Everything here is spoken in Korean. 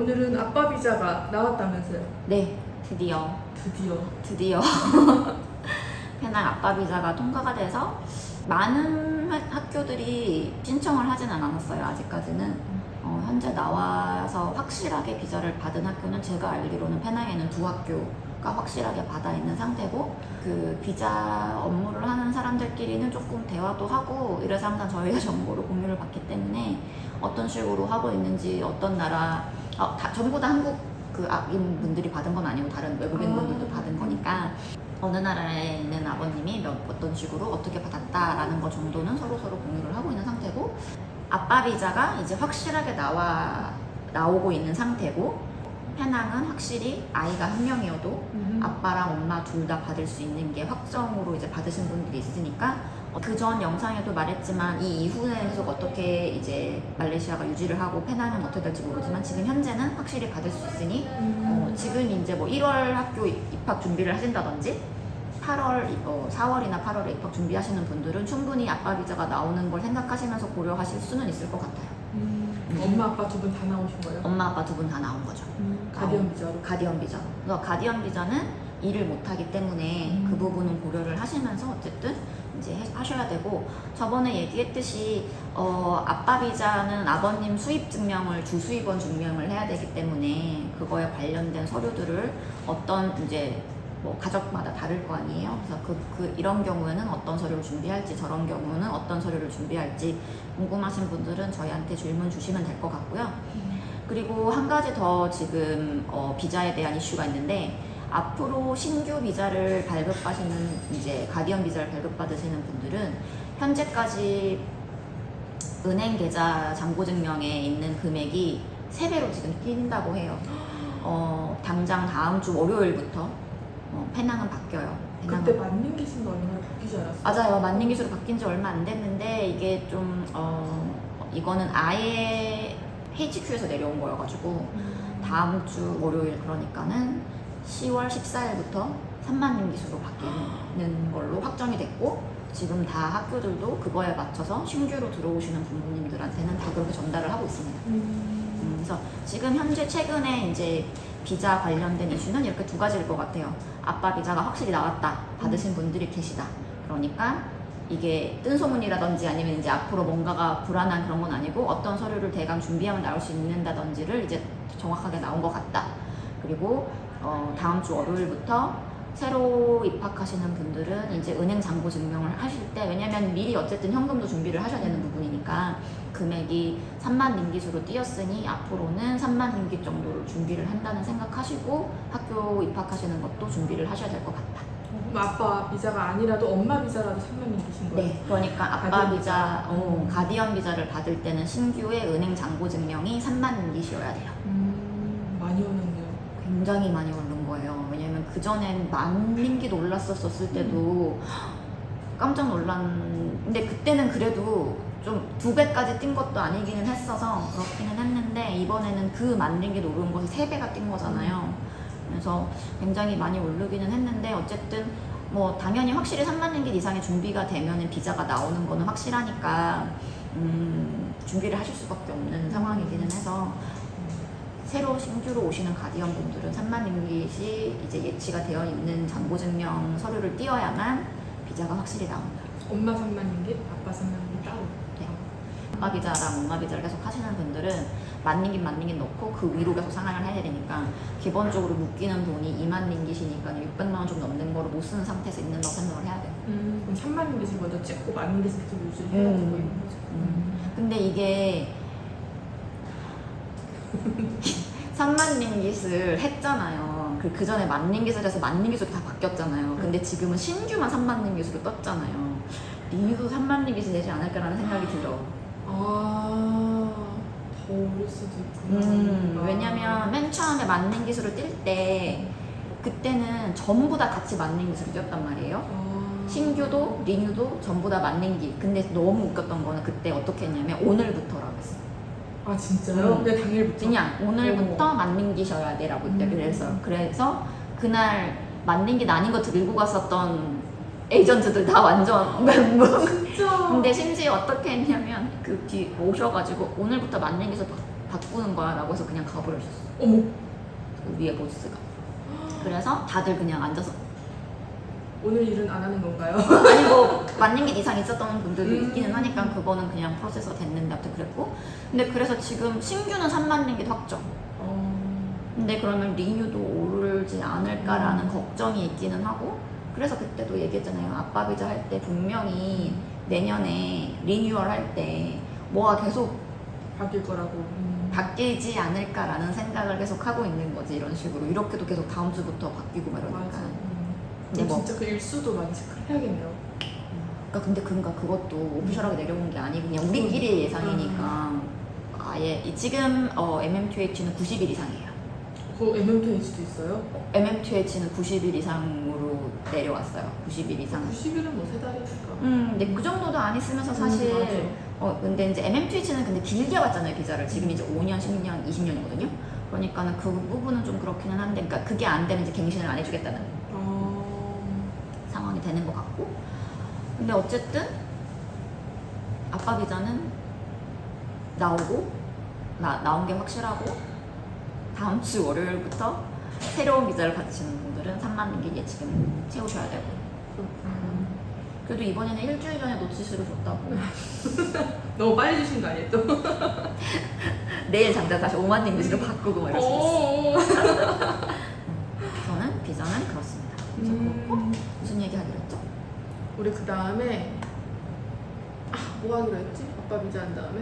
오늘은 아빠 비자가 나왔다면서요? 네, 드디어 페낭 아빠 비자가 통과가 돼서 많은 학교들이 신청을 하지는 않았어요. 아직까지는. 현재 나와서 확실하게 비자를 받은 학교는 제가 알기로는 페낭에는 2학교가 확실하게 받아 있는 상태고, 그 비자 업무를 하는 사람들끼리는 조금 대화도 하고 이래서 항상 저희가 정보를 공유를 받기 때문에 어떤 식으로 하고 있는지, 어떤 나라 전부 다 한국 인 분들이 받은 건 아니고 다른 외국인 분들도 받은 거니까 어느 나라에 있는 아버님이 어떤 식으로 어떻게 받았다라는 거 정도는 서로 공유를 하고 있는 상태고, 아빠 비자가 이제 확실하게 나오고 있는 상태고, 페낭은 확실히 아이가 한 명이어도 아빠랑 엄마 둘 다 받을 수 있는 게 확정으로 이제 받으신 분들이 있으니까, 그 전 영상에도 말했지만 이 이후에 계속 어떻게 이제 말레이시아가 유지를 하고 페낭은 어떻게 될지 모르지만 지금 현재는 확실히 받을 수 있으니 지금 이제 뭐 1월 학교 입학 준비를 하신다든지 4월이나 8월에 입학 준비하시는 분들은 충분히 아빠 비자가 나오는 걸 생각하시면서 고려하실 수는 있을 것 같아요. 엄마 아빠 두 분 다 나오신 거예요? 엄마 아빠 두 분 다 나온 거죠. 가디언 비자로? 가디언 비자. 그래서 가디언 비자는 일을 못하기 때문에 그 부분은 고려를 하시면서 어쨌든 이제 하셔야 되고, 저번에 얘기했듯이 아빠 비자는 아버님 수입 증명을, 주수입원 증명을 해야 되기 때문에 그거에 관련된 서류들을 어떤 이제 뭐 가족마다 다를 거 아니에요. 그래서 이런 경우에는 어떤 서류를 준비할지, 저런 경우는 어떤 서류를 준비할지 궁금하신 분들은 저희한테 질문 주시면 될 것 같고요. 그리고 한 가지 더 지금 비자에 대한 이슈가 있는데, 앞으로 신규 비자를 발급하시는, 이제 가디언 비자를 발급받으시는 분들은 현재까지 은행 계좌 잔고증명에 있는 금액이 3배로 지금 뛴다고 해요. 당장 다음 주 월요일부터 페낭은 바뀌어요. 그때 만능 기준도 얼마나 바뀌지 않았어요? 맞아요. 만능 기수로 바뀐 지 얼마 안 됐는데, 이게 좀 이거는 아예 HQ에서 내려온 거여가지고 다음 주 월요일, 그러니까는 10월 14일부터 3만님 기수로 바뀌는 걸로 확정이 됐고, 지금 다 학교들도 그거에 맞춰서 신규로 들어오시는 부모님들한테는 다 그렇게 전달을 하고 있습니다. 그래서 지금 현재 최근에 이제 비자 관련된 이슈는 이렇게 2가지일 것 같아요. 아빠 비자가 확실히 나왔다, 받으신 분들이 계시다. 그러니까 이게 뜬 소문이라든지 아니면 이제 앞으로 뭔가가 불안한 그런 건 아니고 어떤 서류를 대강 준비하면 나올 수 있는다든지를 이제 정확하게 나온 것 같다. 그리고 다음 주 월요일부터 새로 입학하시는 분들은 이제 은행 잔고 증명을 하실 때, 왜냐면 미리 어쨌든 현금도 준비를 하셔야 되는 부분이니까 금액이 3만 링깃으로 뛰었으니 앞으로는 3만 링깃 정도를 준비를 한다는 생각하시고 학교 입학하시는 것도 준비를 하셔야 될 것 같다. 그럼 아빠 비자가 아니라도 엄마 비자라도 3만 링깃인 거예요? 네, 그러니까 아빠 비자, 가디언 비자를 받을 때는 신규의 은행 잔고 증명이 3만 링깃이어야 돼요. 많이 오는데요. 굉장히 많이 오른 거예요. 왜냐면 그전엔 1만 링깃 올랐었을 때도 깜짝 근데 그때는 그래도 좀 2배까지 뛴 것도 아니기는 했어서 그렇기는 했는데, 이번에는 그 1만 링깃 오른 것이 3배가 뛴 거잖아요. 그래서 굉장히 많이 오르기는 했는데, 어쨌든 뭐 당연히 확실히 3만 링깃 이상의 준비가 되면 비자가 나오는 거는 확실하니까 준비를 하실 수밖에 없는 상황이기는 해서, 새로 신규로 오시는 가디언 분들은 3만 링깃이 이제 예치가 되어 있는 잔고증명 서류를 띄어야만 비자가 확실히 나온다. 엄마 3만 링깃, 아빠 3만 링깃 따로? 네. 아빠 비자랑 엄마 비자를 계속 하시는 분들은 1만 링깃 넣고 그 위로 계속 상환을 해야 되니까 기본적으로 묶이는 돈이 2만 링깃이니까 600만 원 좀 넘는 거를 못 쓰는 상태에서 있는다고 생각을 해야 돼요. 그럼 3만 링깃을 먼저 찍고 1만 링깃을 계속 유지를 해야 되는 거죠? 근데 이게 3만 링깃을 했잖아요. 그 전에 1만 링깃을 해서 1만 링깃으로 다 바뀌었잖아요. 근데 지금은 신규만 3만 링깃으로 떴잖아요. 리뉴도 3만 링깃이 되지 않을까라는 생각이 들어. 더 오를 수도 있구나. 왜냐면 맨 처음에 1만 링깃으로 뛸 때 그때는 전부 다 같이 1만 링깃으로 뛰었단 말이에요. 신규도 리뉴도 전부 다 1만 링깃. 근데 너무 웃겼던 거는 그때 어떻게 했냐면 오늘부터라고 했어. 아 진짜요? 근데 당일부터? 그냥 오늘부터 1만 링깃이어야 돼라고 그래서 그날 1만 링깃 아닌 거 들고 갔었던 에이전트들 다 완전 멘붕. 진짜? 근데 심지어 어떻게 했냐면 그 뒤 오셔가지고 오늘부터 1만 링깃을 바꾸는 거야 라고 해서 그냥 가버리셨어. 어머. 그 위에 보스가. 그래서 다들 그냥 앉아서 오늘 일은 안 하는 건가요? 아니 뭐 만년기 이상 있었던 분들도 있기는 하니까 그거는 그냥 프로세서 됐는데 아무튼 그랬고. 근데 그래서 지금 신규는 3만 링깃 확정. 근데 그러면 리뉴도 오르지 않을까라는 걱정이 있기는 하고. 그래서 그때도 얘기했잖아요. 아빠 비자 할 때 분명히 내년에 리뉴얼 할 때 뭐가 계속 바뀔 거라고. 바뀌지 않을까라는 생각을 계속 하고 있는 거지. 이런 식으로 이렇게도 계속 다음 주부터 바뀌고 막 이러니까. 맞아. 근데 뭐 진짜 그 일수도 많이 체크해야겠네요. 그러니까 근데 그것도 오피셜하게 내려온 게 아니고 그냥 우리끼리의 예상이니까 아예 지금 MMTH는 90일 이상이에요. 그 MMKH도 있어요? MMTH는 90일 이상으로 내려왔어요. 90일 이상. 90일은 뭐 3달이니까. 근데 그 정도도 안 있으면서 사실 근데 이제 MMTH는 근데 길게 왔잖아요 비자를. 지금 이제 5년, 10년, 20년이거든요. 그러니까는 그 부분은 좀 그렇기는 한데, 그러니까 그게 안 되면 이제 갱신을 안 해주겠다는 상황이 되는 것 같고. 근데 어쨌든 아빠 비자는 나오고 나온 게 확실하고 다음 주 월요일부터 새로운 비자를 받으시는 분들은 3만 링깃 예치금 채우셔야 되고. 그래도 이번에는 일주일 전에 노티스를 줬다고. 너무 빨리 주신 거 아니에요 또? 내일 당장 다시 5만 링깃으로 바꾸고 막 이럴 수 있어. 저는 비자는 그렇습니다. 그래서 그렇고 무슨 얘기 하기로 했죠? 우리 그 다음에 뭐 하기로 했지? 아빠 비자 한 다음에?